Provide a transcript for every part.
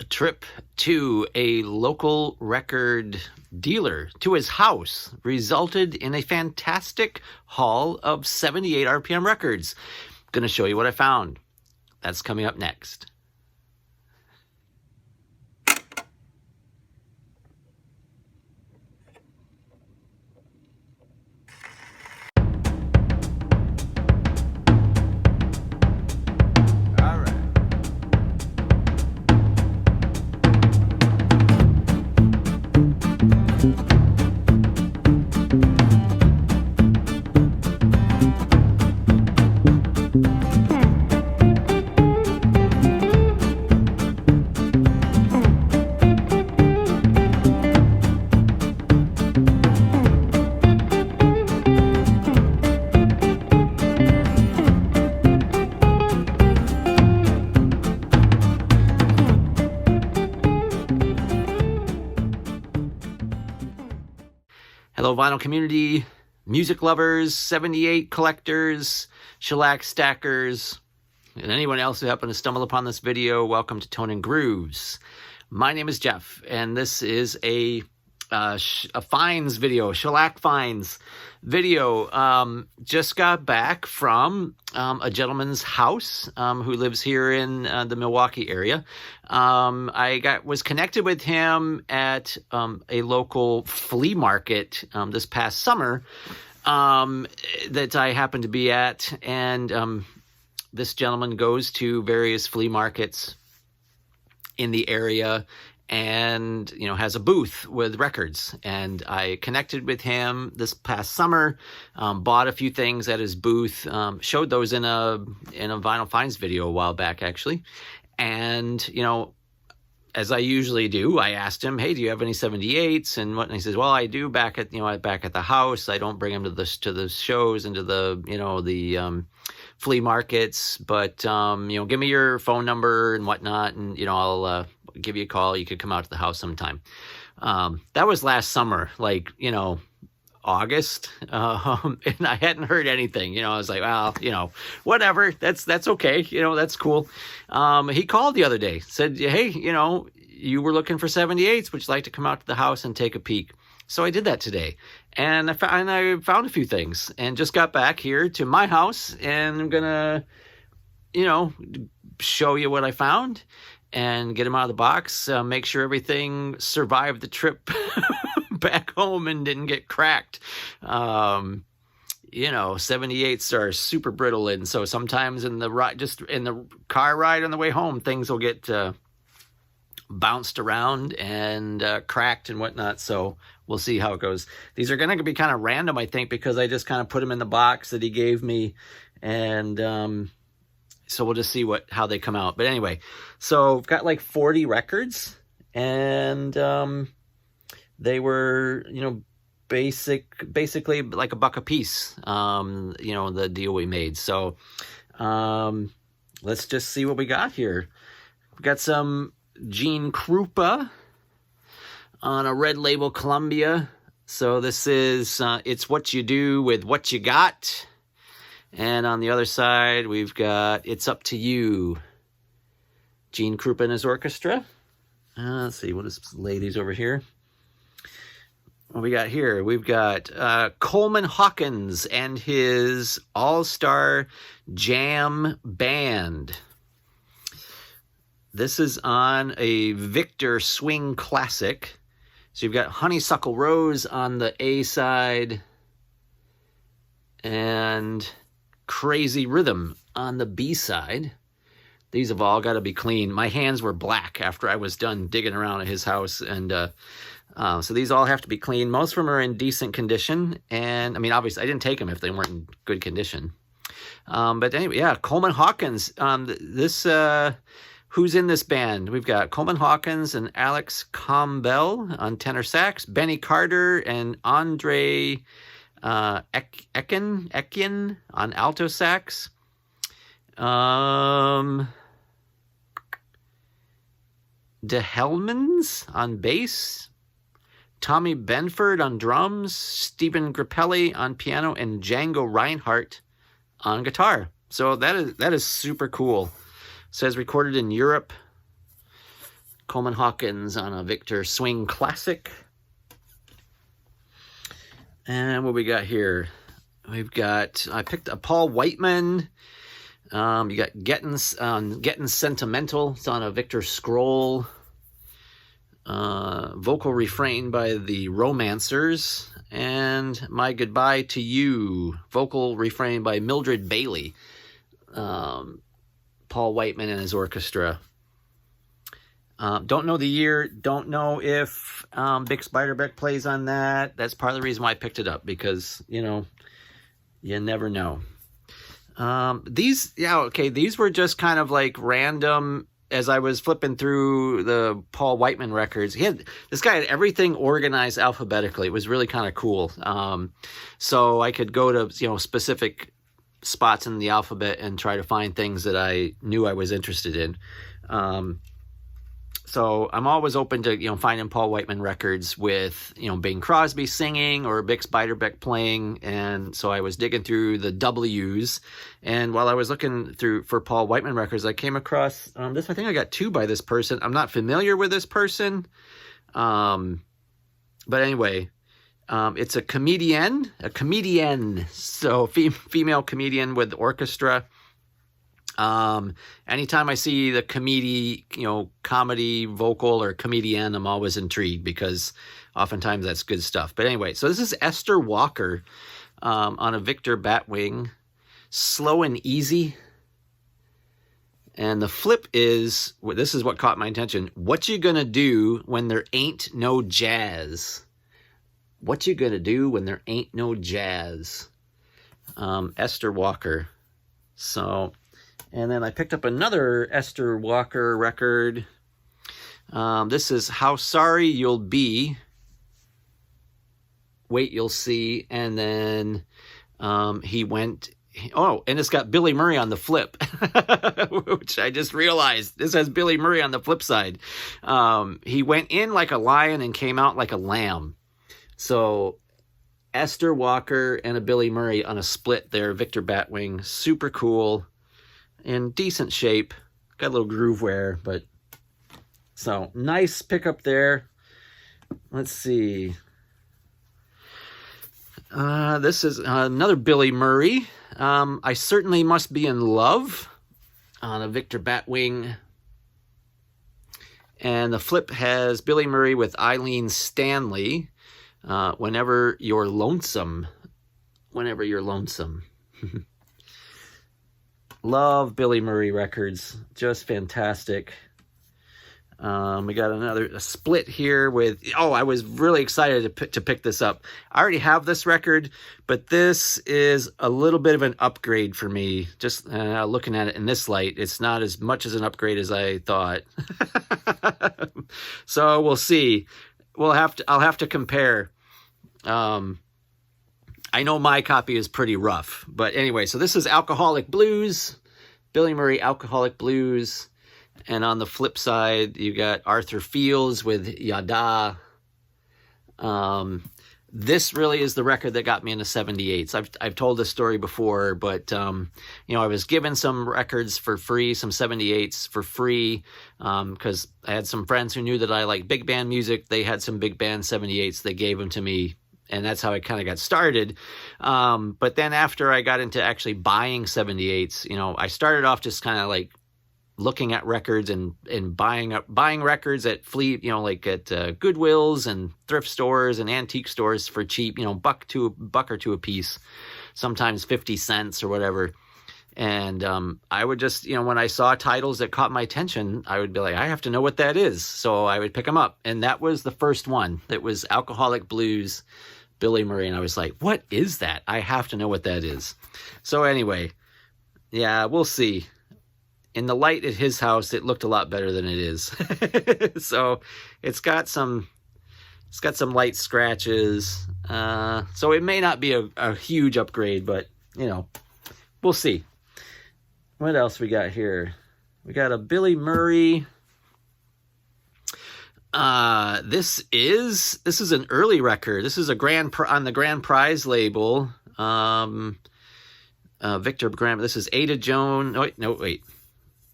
A trip to a local record dealer to his house resulted in a fantastic haul of 78 RPM records. Going to show you what I found. That's coming up next. Hello, vinyl community, music lovers, 78 collectors, shellac stackers, and anyone else who happened to stumble upon this video. Welcome to Tone and Grooves. My name is Jeff, and this is a finds video, shellac finds video. Just got back from a gentleman's house who lives here in the Milwaukee area. I was connected with him at a local flea market this past summer that I happened to be at, and this gentleman goes to various flea markets in the area and, you know, has a booth with records. And I connected with him this past summer, bought a few things at his booth, showed those in a Vinyl Finds video a while back, actually. And, you know, as I usually do, I asked him, hey, do you have any 78s? And what? And he says, well, I do back at the house. I don't bring them to the shows and to the flea markets, but, give me your phone number and whatnot. And, I'll, give you a call. You could come out to the house sometime. That was last summer, August. And I hadn't heard anything, I was like, well, whatever, that's okay. That's cool. He called the other day, said, hey, you were looking for 78s. Would you like to come out to the house and take a peek? So I did that today, and I found a few things, and just got back here to my house, and I'm gonna, show you what I found and get them out of the box, make sure everything survived the trip back home and didn't get cracked. 78s are super brittle, and so sometimes in the ride, just in the car ride on the way home, things will get bounced around and cracked and whatnot. So we'll see how it goes. These are going to be kind of random, I think, because I just kind of put them in the box that he gave me, and so we'll just see how they come out. But anyway, so I've got like 40 records, and they were, basically like $1 a piece, the deal we made. So let's just see what we got here. We got some Gene Krupa on a red label Columbia. So this is It's What You Do With What You Got. And on the other side, we've got It's Up to You, Gene Krupa and his orchestra. Let's see, what is ladies over here? What we got here? We've got Coleman Hawkins and his all-star jam band. This is on a Victor Swing Classic. So you've got Honeysuckle Rose on the A side and Crazy Rhythm on the B side. These have all got to be clean. My hands were black after I was done digging around at his house, and so these all have to be clean. Most of them are in decent condition, and I mean, obviously, I didn't take them if they weren't in good condition. But anyway, yeah, Coleman Hawkins. Who's in this band? We've got Coleman Hawkins and Alex Combell on tenor sax, Benny Carter and Andre Ekian on alto sax. De Helmans on bass, Tommy Benford on drums, Stephen Grappelli on piano, and Django Reinhardt on guitar. So that is super cool. It says recorded in Europe. Coleman Hawkins on a Victor Swing Classic. And what we got here? We've got, I picked a Paul Whiteman. You got Getting Sentimental. It's on a Victor Scroll. Vocal Refrain by the Romancers. And My Goodbye to You. Vocal Refrain by Mildred Bailey. Paul Whiteman and his orchestra. Don't know the year. Don't know if Bix Beiderbecke plays on that. That's part of the reason why I picked it up, because, you know, you never know. These were just kind of like random as I was flipping through the Paul Whiteman records. This guy had everything organized alphabetically. It was really kind of cool. So I could go to, you know, specific spots in the alphabet and try to find things that I knew I was interested in. So I'm always open to, you know, finding Paul Whiteman records with, you know, Bing Crosby singing or Bix Beiderbecke playing. And so I was digging through the W's. And while I was looking through for Paul Whiteman records, I came across this. I think I got two by this person. I'm not familiar with this person. But anyway, it's a comedian. So female comedian with orchestra. Anytime I see the comedy vocal or comedian, I'm always intrigued because oftentimes that's good stuff. But anyway, so this is Esther Walker, on a Victor Batwing, Slow and Easy. And the flip is, this is what caught my attention. What you gonna do when there ain't no jazz? What you gonna do when there ain't no jazz? Esther Walker. So, and then I picked up another Esther Walker record. This is How Sorry You'll Be. Wait, You'll See. And then he went... Oh, and it's got Billy Murray on the flip, which I just realized. This has Billy Murray on the flip side. He went in like a lion and came out like a lamb. So Esther Walker and a Billy Murray on a split there, Victor Batwing. Super cool. In decent shape. Got a little groove wear, but... So, nice pickup there. Let's see. This is another Billy Murray. I Certainly Must Be in Love on a Victor Batwing. And the flip has Billy Murray with Eileen Stanley. Whenever You're Lonesome. Whenever You're Lonesome. Love Billy Murray records. Just fantastic. We got a split here with... Oh, I was really excited to pick this up. I already have this record, but this is a little bit of an upgrade for me. Just looking at it in this light, it's not as much as an upgrade as I thought. So we'll see. I'll have to compare. I know my copy is pretty rough, but anyway, so this is Alcoholic Blues, Billy Murray Alcoholic Blues, and on the flip side, you got Arthur Fields with Yada. This really is the record that got me into 78s. I've told this story before, but you know, I was given some records for free, some 78s for free, because I had some friends who knew that I like big band music. They had some big band 78s. They gave them to me. And that's how I kind of got started. But then after I got into actually buying 78s, you know, I started off just kind of like looking at records and buying records at flea, you know, like at Goodwills and thrift stores and antique stores for cheap, you know, buck or two a piece, sometimes 50 cents or whatever. And I would just, you know, when I saw titles that caught my attention, I would be like, I have to know what that is. So I would pick them up. And that was the first one. It was Alcoholic Blues, Billy Murray. And I was like, what is that? I have to know what that is. So anyway, yeah, we'll see. In the light at his house, it looked a lot better than it is. So it's got some light scratches. So it may not be a huge upgrade, but, you know, we'll see. What else we got here? We got a Billy Murray. This is an early record. This is on the Grand Prize label. Victor Graham. This is Ada Joan. No, wait.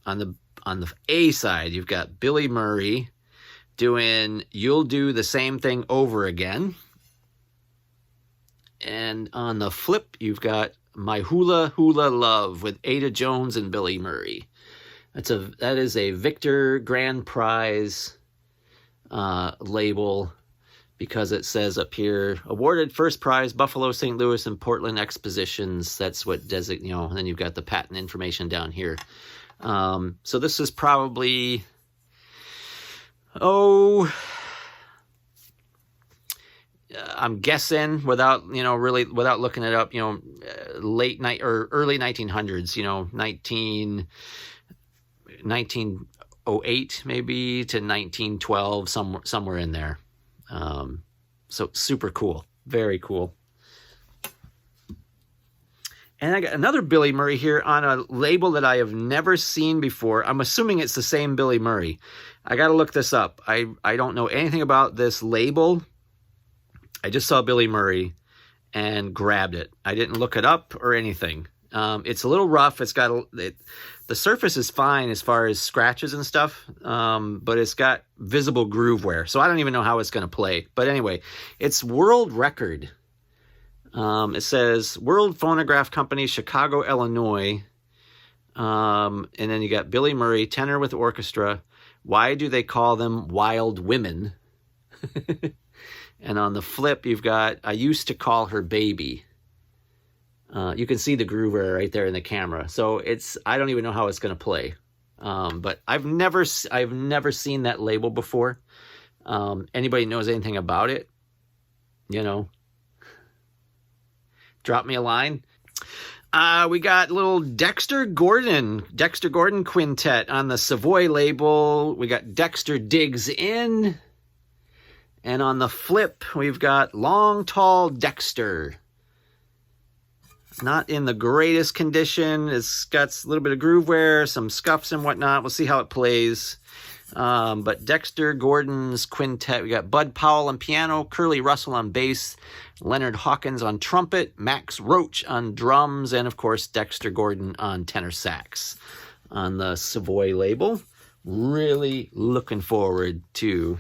On the A side, you've got Billy Murray, doing You'll Do the Same Thing Over Again. And on the flip, you've got My Hula Hula Love with Ada Jones and Billy Murray. That is a Victor Grand Prize label, because it says up here, awarded first prize, Buffalo, St. Louis, and Portland expositions. That's what and then you've got the patent information down here. So this is probably, I'm guessing without looking it up, late night or early 1900s, 1908 maybe to 1912, somewhere in there. So super cool, very cool. And I got another Billy Murray here on a label that I have never seen before. I'm assuming it's the same Billy Murray. I got to look this up. I don't know anything about this label. I just saw Billy Murray and grabbed it. I didn't look it up or anything. It's a little rough. It's got the surface is fine as far as scratches and stuff, but it's got visible groove wear. So I don't even know how it's going to play. But anyway, it's world record. It says World Phonograph Company, Chicago, Illinois. And then you got Billy Murray, tenor with orchestra. Why do they call them wild women? And on the flip, you've got I Used to Call Her Baby. You can see the groove right there in the camera. So I don't even know how it's going to play. But I've never seen that label before. Anybody knows anything about it? Drop me a line. We got little Dexter Gordon Quintet on the Savoy label. We got Dexter Digs In. And on the flip, we've got Long Tall Dexter. Not in the greatest condition. It's got a little bit of groove wear, some scuffs and whatnot. We'll see how it plays. But Dexter Gordon's Quintet. We got Bud Powell on piano, Curly Russell on bass, Leonard Hawkins on trumpet, Max Roach on drums, and of course Dexter Gordon on tenor sax on the Savoy label. Really looking forward to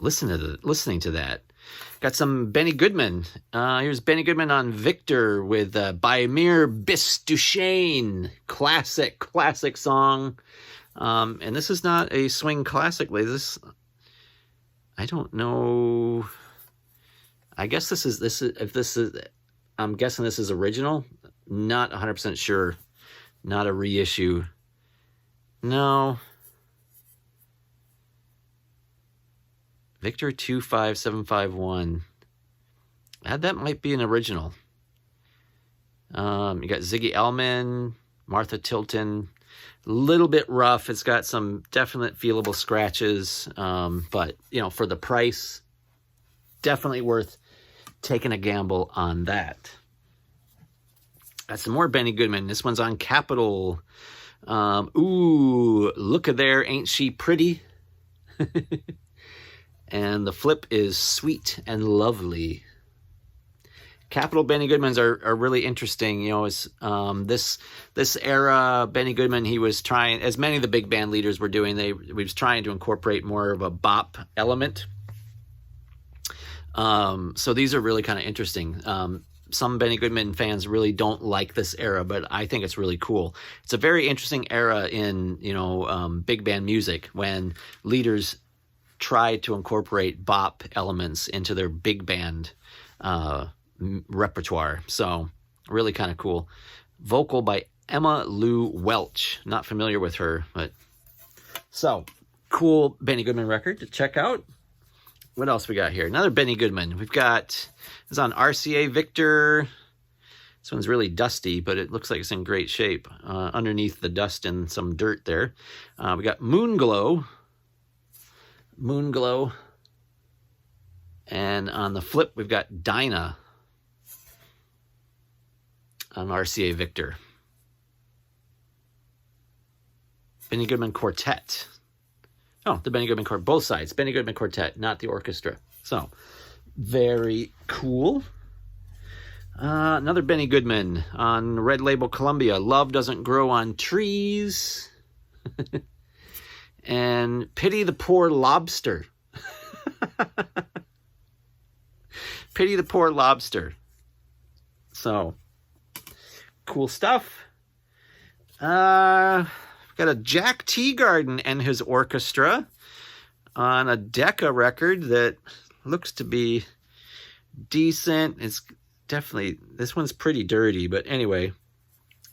listening to that. Got some Benny Goodman. Here's Benny Goodman on Victor with By Mere Bis Duchesne. Classic song. And this is not a swing classic. I don't know. I guess I'm guessing this is original. Not 100% sure. Not a reissue. No. Victor 25751. That might be an original. You got Ziggy Elman, Martha Tilton. A little bit rough. It's got some definite feelable scratches. But, for the price, definitely worth taking a gamble on that. Got some more Benny Goodman. This one's on Capitol. Ooh, look at there. Ain't she pretty? And the flip is Sweet and Lovely. Capitol Benny Goodmans are really interesting. It's this era Benny Goodman, he was trying, as many of the big band leaders were doing, he was trying to incorporate more of a bop element. So these are really kind of interesting. Some Benny Goodman fans really don't like this era, but I think it's really cool. It's a very interesting era in big band music when leaders tried to incorporate bop elements into their big band repertoire. So really kind of cool. Vocal by Emma Lou Welch. Not familiar with her, but so cool Benny Goodman record to check out. What else we got here? Another Benny Goodman. We've got, it's on RCA Victor. This one's really dusty, but it looks like it's in great shape. Underneath the dust and some dirt there. We got Moonglow. And on the flip, we've got Dinah on RCA Victor. Benny Goodman Quartet. Oh, the Benny Goodman Quartet, both sides. Benny Goodman Quartet, not the orchestra. So, very cool. Another Benny Goodman on Red Label Columbia. Love Doesn't Grow on Trees. and Pity the Poor Lobster. Pity the Poor Lobster. So, cool stuff. Got a Jack Teagarden and his orchestra on a Decca record that looks to be decent. It's definitely, this one's pretty dirty, but anyway.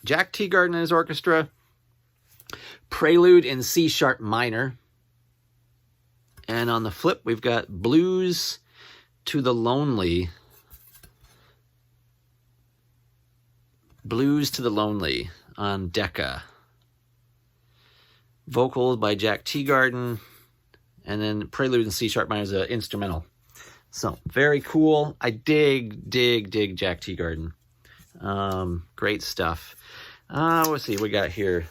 Jack Teagarden and his orchestra. Prelude in C sharp minor. And on the flip, we've got Blues to the Lonely. Blues to the Lonely on Decca. Vocals by Jack Teagarden. And then Prelude in C sharp minor is an instrumental. So, very cool. I dig Jack Teagarden. Great stuff. Let's see what we got here.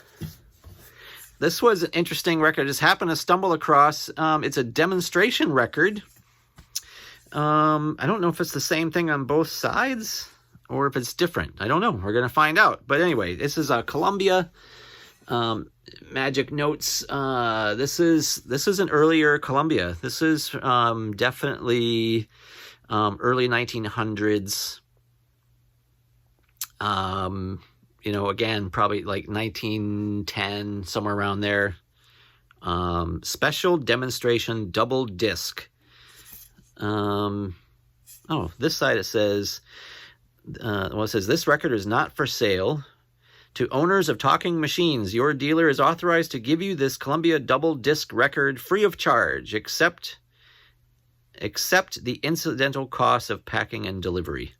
This was an interesting record. I just happened to stumble across. It's a demonstration record. I don't know if it's the same thing on both sides or if it's different. I don't know. We're going to find out. But anyway, this is a Columbia Magic Notes. This is an earlier Columbia. This is definitely early 1900s. You know, again, probably like 1910, somewhere around there. Special demonstration double disc. Oh, this side it says, it says, this record is not for sale. To owners of talking machines, your dealer is authorized to give you this Columbia double disc record free of charge, except the incidental costs of packing and delivery.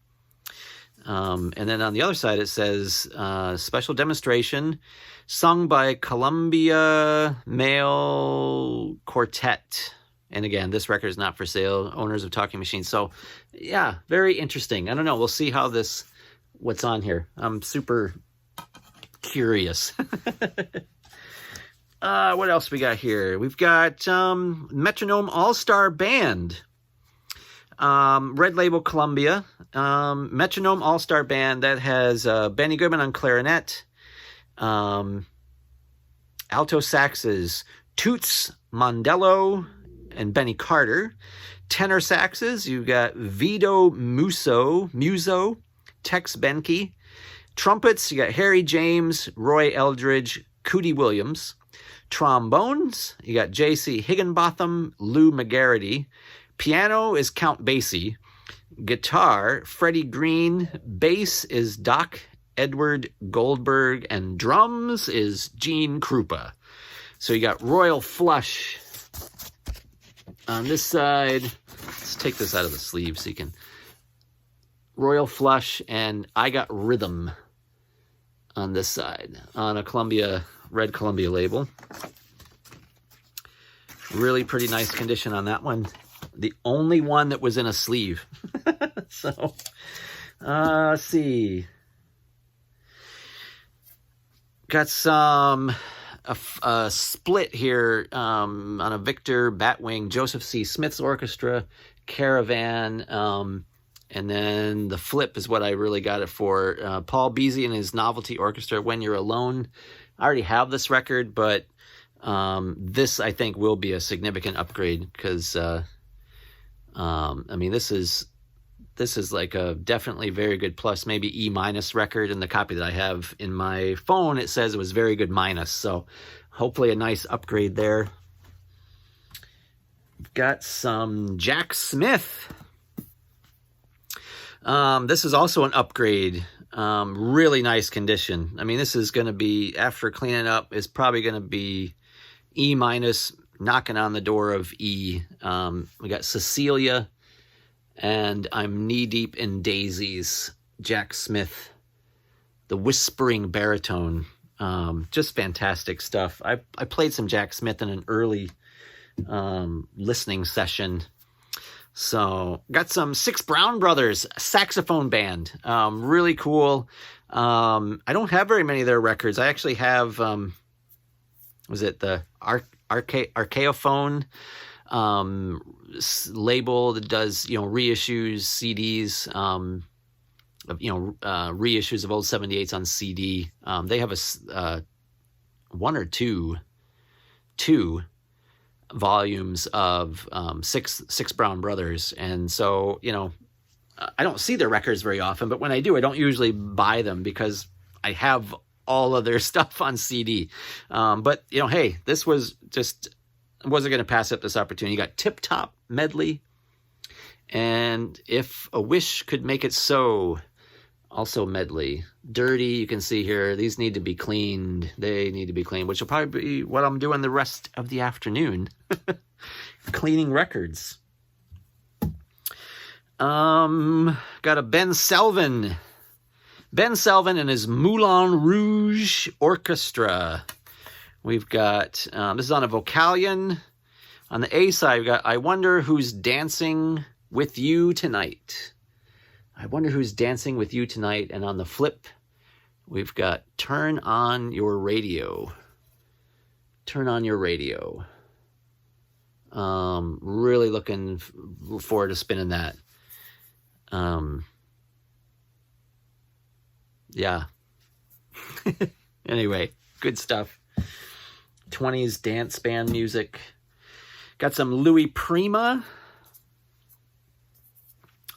And then on the other side, it says, special demonstration sung by Columbia Male Quartet. And again, this record is not for sale. Owners of talking machines. So, yeah, very interesting. I don't know. We'll see how what's on here. I'm super curious. What else we got here? We've got Metronome All-Star Band. Red Label Columbia. Metronome All-Star Band that has Benny Goodman on clarinet. Alto saxes, Toots Mondello and Benny Carter. Tenor saxes, you've got Vito Muso, Tex Benke. Trumpets, you got Harry James, Roy Eldridge, Cootie Williams. Trombones, you got J.C. Higginbotham, Lou McGarity. Piano is Count Basie. Guitar, Freddie Green. Bass is Doc Edward Goldberg. And drums is Gene Krupa. So you got Royal Flush on this side. Let's take this out of the sleeve so you can... Royal Flush and I Got Rhythm on this side. On a red Columbia label. Really pretty nice condition on that one. The only one that was in a sleeve. So, let's see. Got a split here on a Victor Batwing, Joseph C. Smith's orchestra, Caravan, and then the flip is what I really got it for. Paul Beasley and his novelty orchestra, When You're Alone. I already have this record, but this I think will be a significant upgrade because... I mean, this is like a definitely very good plus, maybe E- record. And the copy that I have in my phone, it says it was very good minus. So hopefully a nice upgrade there. Got some Jack Smith. This is also an upgrade. Really nice condition. I mean, this is going to be, after cleaning up, is probably going to be E-, knocking on the door of E. We got Cecilia, and I'm Knee Deep in Daisies. Jack Smith, the whispering baritone. Just fantastic stuff. I played some Jack Smith in an early listening session. So, got some Six Brown Brothers saxophone band. Really cool. I don't have very many of their records. I actually have, was it the Archaeophone label that does, reissues, CDs, reissues of old 78s on CD. They have one or two 2 volumes of Six Brown Brothers. And so, you know, I don't see their records very often, but when I do, I don't usually buy them because I have all of their stuff on CD. But, you know, hey, this was just, wasn't going to pass up this opportunity. You got Tip Top Medley and If a Wish Could Make It So, also medley. Dirty, you can see here, these need to be cleaned. They need to be cleaned, which will probably be what I'm doing the rest of the afternoon. Cleaning records. Got a Ben Selvin. Ben Selvin and his Moulin Rouge Orchestra. We've got, this is on a Vocalion. On the A side, we've got I Wonder Who's Dancing With You Tonight. I Wonder Who's Dancing With You Tonight. And on the flip, we've got Turn On Your Radio. Turn On Your Radio. Really looking forward to spinning that. Yeah. Anyway, good stuff. 20s dance band music. Got some Louis Prima.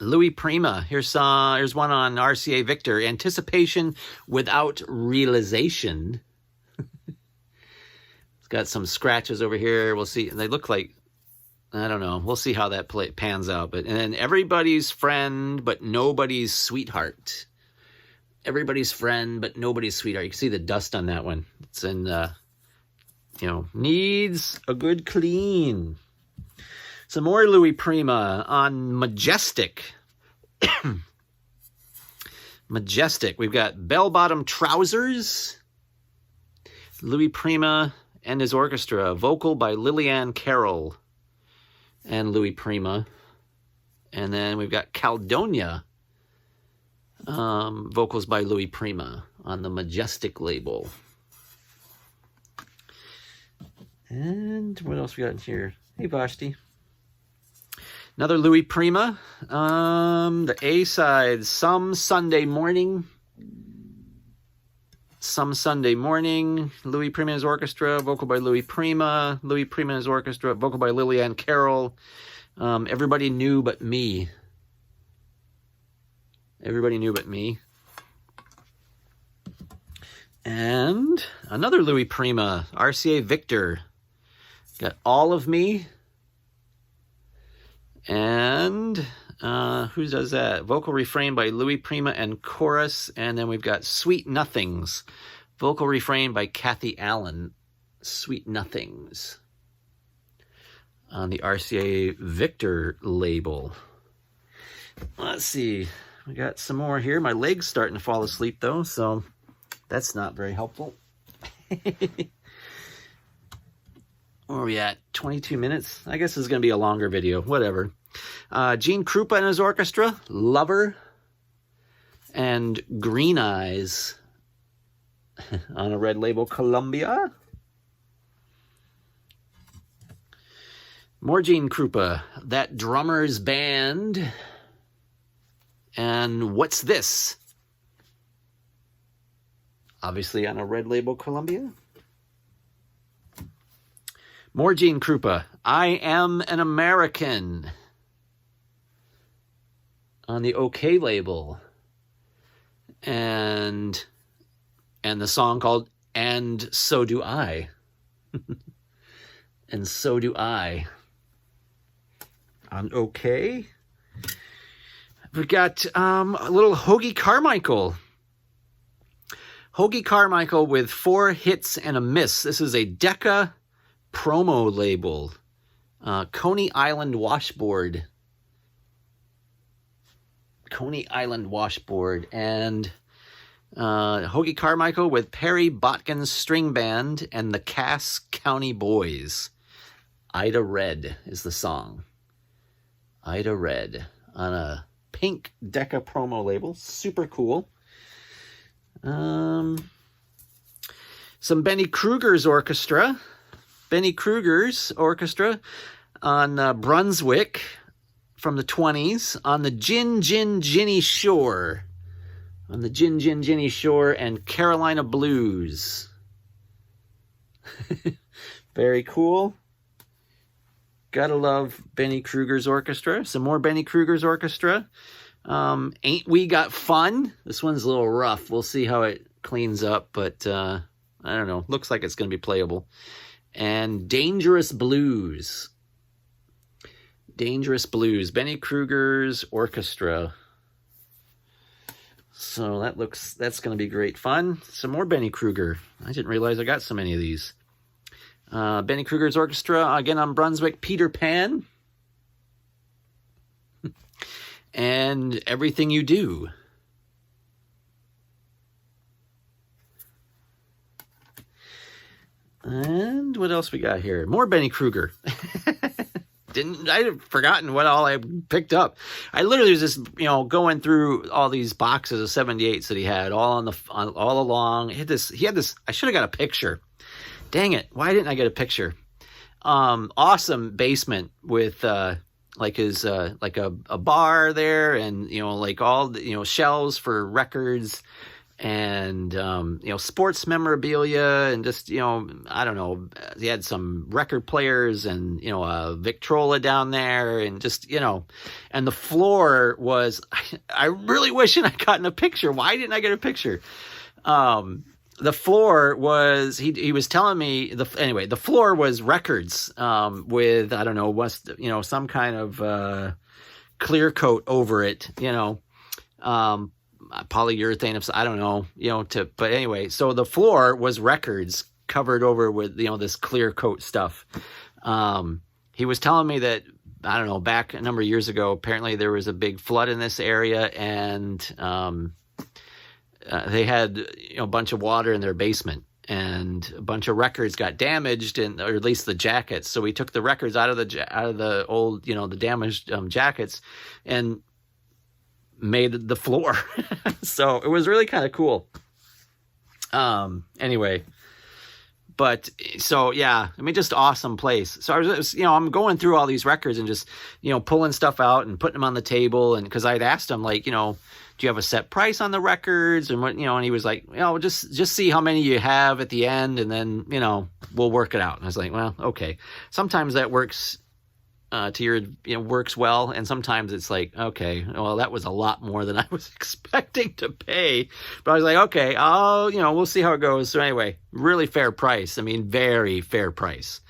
Louis Prima. Here's one on RCA Victor. Anticipation Without Realization. It's got some scratches over here. We'll see. They look like, I don't know. We'll see how that pans out. But and then Everybody's Friend, But Nobody's Sweetheart. Everybody's Friend, But Nobody's Sweetheart. You can see the dust on that one. It's in, you know, needs a good clean. Some more Louis Prima on Majestic. Majestic. We've got Bell-Bottom Trousers. Louis Prima and his orchestra. Vocal by Lillian Carroll and Louis Prima. And then we've got Caldonia. Vocals by Louis Prima on the Majestic label. And what else we got in here? Hey, Vashti. Another Louis Prima. The A side, Some Sunday Morning. Some Sunday Morning. Louis Prima and his orchestra, vocal by Louis Prima. Louis Prima and his orchestra, vocal by Lillian Carroll. Everybody Knew But Me. Everybody Knew But Me. And another Louis Prima, RCA Victor. Got All of Me. And who does that? Vocal refrain by Louis Prima and chorus. And then we've got Sweet Nothings. Vocal refrain by Kathy Allen. Sweet Nothings. On the RCA Victor label. Let's see. We got some more here. My leg's starting to fall asleep though, so that's not very helpful. Where are we at? 22 minutes? I guess this is going to be a longer video. Whatever. Gene Krupa and his orchestra. Lover. And Green Eyes. On a red label, Columbia. More Gene Krupa. That Drummer's Band. And What's This? Obviously on a red label, Columbia. More Gene Krupa. I Am an American. On the OK label. And the song called And So Do I. And So Do I. On OK. We've got a little Hoagie Carmichael. Hoagie Carmichael with 4 hits and a miss. This is a Decca promo label. Coney Island Washboard. Coney Island Washboard. And Hoagie Carmichael with Perry Botkin's String Band and the Cass County Boys. Ida Red is the song. Ida Red on a pink Decca promo label. Super cool. Some Benny Kruger's orchestra. Benny Kruger's orchestra on Brunswick from the 20s. On the Gin Gin Ginny Shore. On the Gin Gin Ginny Shore and Carolina Blues. Very cool. Gotta love Benny Kruger's orchestra. Some more Benny Kruger's orchestra. Ain't We Got Fun? This one's a little rough. We'll see how it cleans up, but I don't know. Looks like it's going to be playable. And Dangerous Blues. Dangerous Blues. Benny Kruger's orchestra. So that's going to be great fun. Some more Benny Kruger. I didn't realize I got so many of these. Benny Kruger's orchestra, again on Brunswick, Peter Pan. And Everything You Do. And what else we got here? More Benny Kruger. I'd forgotten what all I picked up. I literally was just, going through all these boxes of 78s that he had all along. He had this. I should have got a picture. Dang it! Why didn't I get a picture? Awesome basement with like a bar there, and like all the shelves for records, and sports memorabilia, and just I don't know. He had some record players, and a Victrola down there, and just and the floor was. I really wish I'd gotten a picture. Why didn't I get a picture? The floor was, he was telling me, the floor was records with, I don't know, some kind of clear coat over it, polyurethane, I don't know, but anyway, so the floor was records covered over with, this clear coat stuff. He was telling me that, I don't know, back a number of years ago, apparently there was a big flood in this area, and they had a bunch of water in their basement, and a bunch of records got damaged, or at least the jackets. So we took the records out of the old, the damaged jackets, and made the floor. So it was really kind of cool. Anyway, but so yeah, just awesome place. So I was, I'm going through all these records and just, pulling stuff out and putting them on the table, and because I'd asked him do you have a set price on the records? And what, and he was like, just see how many you have at the end, and then, we'll work it out. And I was like, well, okay. Sometimes that works to your, works well. And sometimes it's like, okay, well, that was a lot more than I was expecting to pay. But I was like, okay, we'll see how it goes. So anyway, really fair price. Very fair price.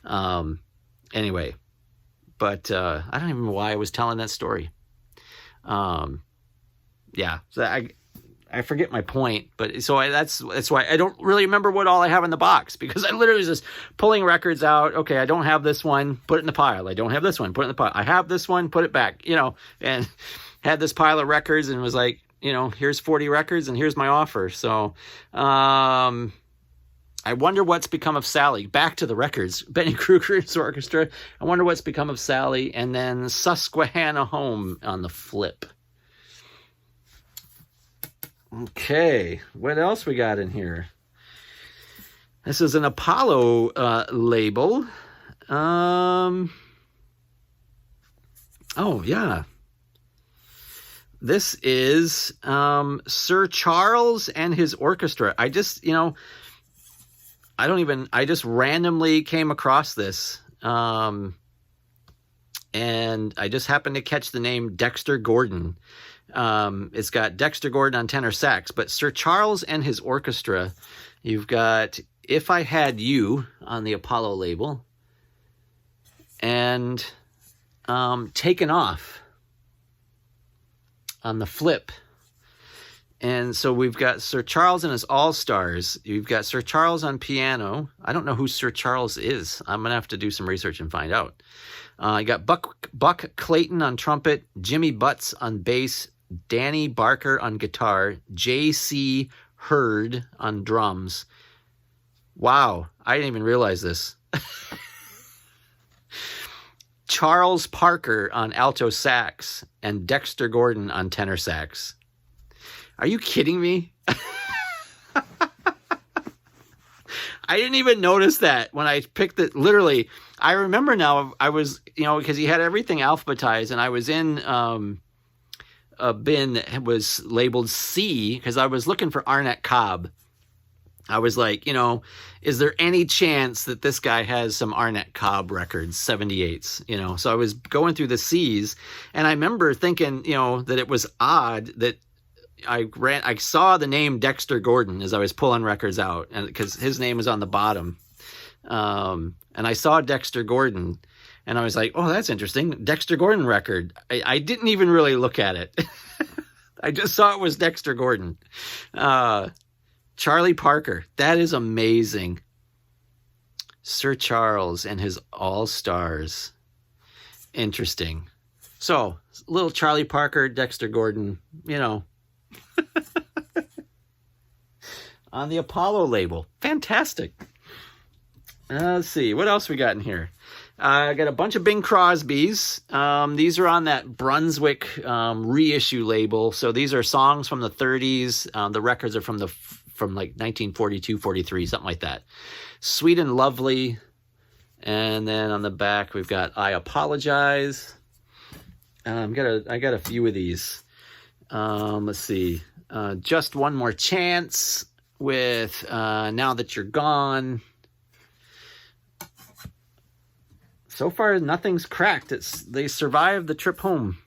Anyway, but I don't even know why I was telling that story. Yeah, so I forget my point, but so that's why I don't really remember what all I have in the box, because I literally was just pulling records out. Okay, I don't have this one, put it in the pile. I don't have this one, put it in the pile. I have this one, put it back, and had this pile of records, and was like, here's 40 records, and here's my offer. So, I wonder what's become of Sally. Back to the records. Benny Kruger's orchestra. I wonder what's become of Sally, and then Susquehanna Home on the flip. Okay, what else we got in here? This is an Apollo label. Oh, yeah. This is Sir Charles and his orchestra. I just randomly came across this. And I just happened to catch the name Dexter Gordon. It's got Dexter Gordon on tenor sax, but Sir Charles and his orchestra. You've got If I Had You on the Apollo label, and Taken Off on the flip. And so we've got Sir Charles and his All-Stars. You've got Sir Charles on piano. I don't know who Sir Charles is. I'm going to have to do some research and find out. You got Buck Clayton on trumpet, Jimmy Butts on bass, Danny Barker on guitar, J.C. Hurd on drums. Wow, I didn't even realize this. Charles Parker on alto sax, and Dexter Gordon on tenor sax. Are you kidding me? I didn't even notice that when I picked it. Literally, I remember now, I was, because he had everything alphabetized, and I was in a bin that was labeled C, because I was looking for Arnett Cobb. I was like, is there any chance that this guy has some Arnett Cobb records, 78s, So I was going through the C's, and I remember thinking, that it was odd that I saw the name Dexter Gordon as I was pulling records out, and because his name was on the bottom. And I saw Dexter Gordon, and I was like, oh, that's interesting. Dexter Gordon record. I didn't even really look at it. I just saw it was Dexter Gordon. Charlie Parker. That is amazing. Sir Charles and his All-Stars. Interesting. So, little Charlie Parker, Dexter Gordon, on the Apollo label. Fantastic. Let's see. What else we got in here? I got a bunch of Bing Crosby's. These are on that Brunswick reissue label. So these are songs from the 30s. The records are from like 1942, 43, something like that. Sweet and Lovely. And then on the back, we've got I Apologize. I got a few of these. Let's see. Just One More Chance with Now That You're Gone. So far, nothing's cracked. They survived the trip home.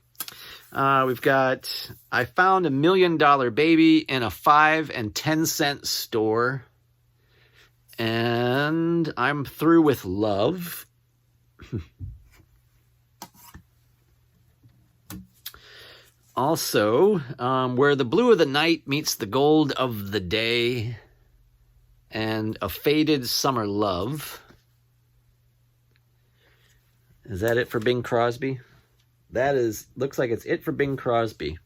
We've got I Found $1 Million Baby in a 5 and 10 cent store. And I'm Through with Love. Also, Where the Blue of the Night Meets the Gold of the Day. And A Faded Summer Love. Is that it for Bing Crosby? Looks like it's it for Bing Crosby.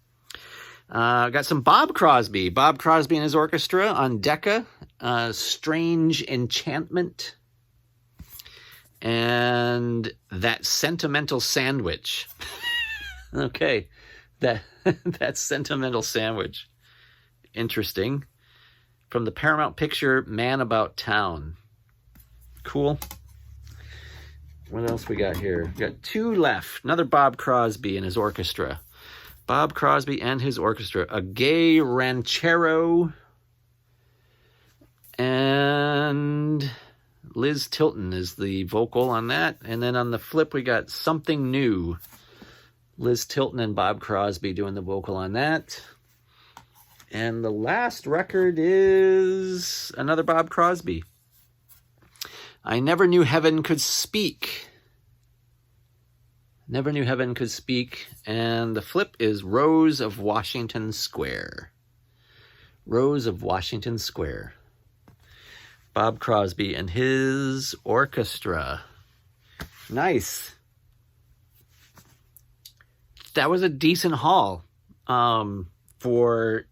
Got some Bob Crosby. Bob Crosby and his orchestra on Decca. Strange Enchantment. And That Sentimental Sandwich. Okay. That Sentimental Sandwich. Interesting. From the Paramount picture, Man About Town. Cool. What else we got here? We got two left. Another Bob Crosby and his orchestra. Bob Crosby and his orchestra. A Gay Ranchero. And Liz Tilton is the vocal on that. And then on the flip, we got Something New. Liz Tilton and Bob Crosby doing the vocal on that. And the last record is another Bob Crosby. I Never Knew Heaven Could Speak. Never Knew Heaven Could Speak. And the flip is Rose of Washington Square. Rose of Washington Square. Bob Crosby and his orchestra. Nice. That was a decent haul for,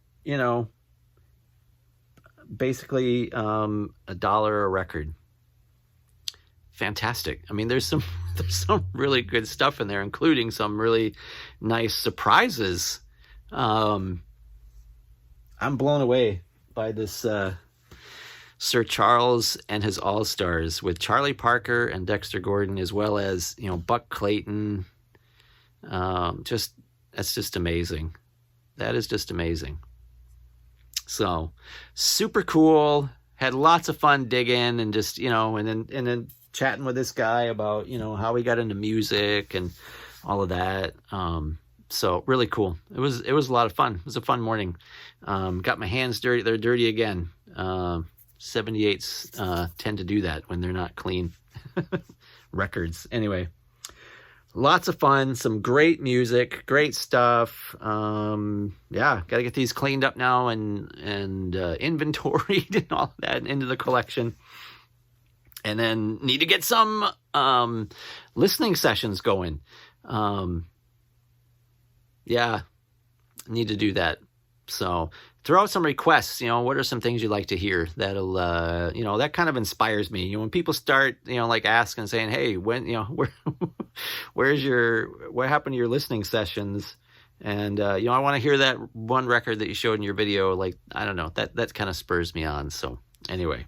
basically $1 a record. Fantastic. I mean, there's some really good stuff in there, including some really nice surprises. I'm blown away by this Sir Charles and his All-Stars with Charlie Parker and Dexter Gordon, as well as Buck Clayton. That's just amazing. That is just amazing. So super cool. Had lots of fun digging and just and then chatting with this guy about how he got into music and all of that. So really cool. It was a lot of fun. It was a fun morning. Got my hands dirty. They're dirty again. 78s tend to do that when they're not clean. Records. Anyway, lots of fun. Some great music. Great stuff. Yeah, got to get these cleaned up now and inventoried and all of that and into the collection. And then need to get some listening sessions going. Yeah, need to do that. So throw out some requests. What are some things you'd like to hear? That'll, that kind of inspires me. When people start, like asking, saying, "Hey, when, what happened to your listening sessions?" And I want to hear that one record that you showed in your video. Like, I don't know, that kind of spurs me on. So anyway.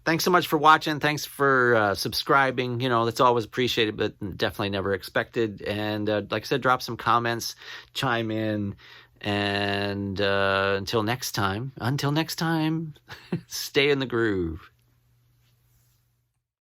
Thanks so much for watching. Thanks for subscribing. That's always appreciated, but definitely never expected. And like I said, drop some comments, chime in, And until next time, stay in the groove.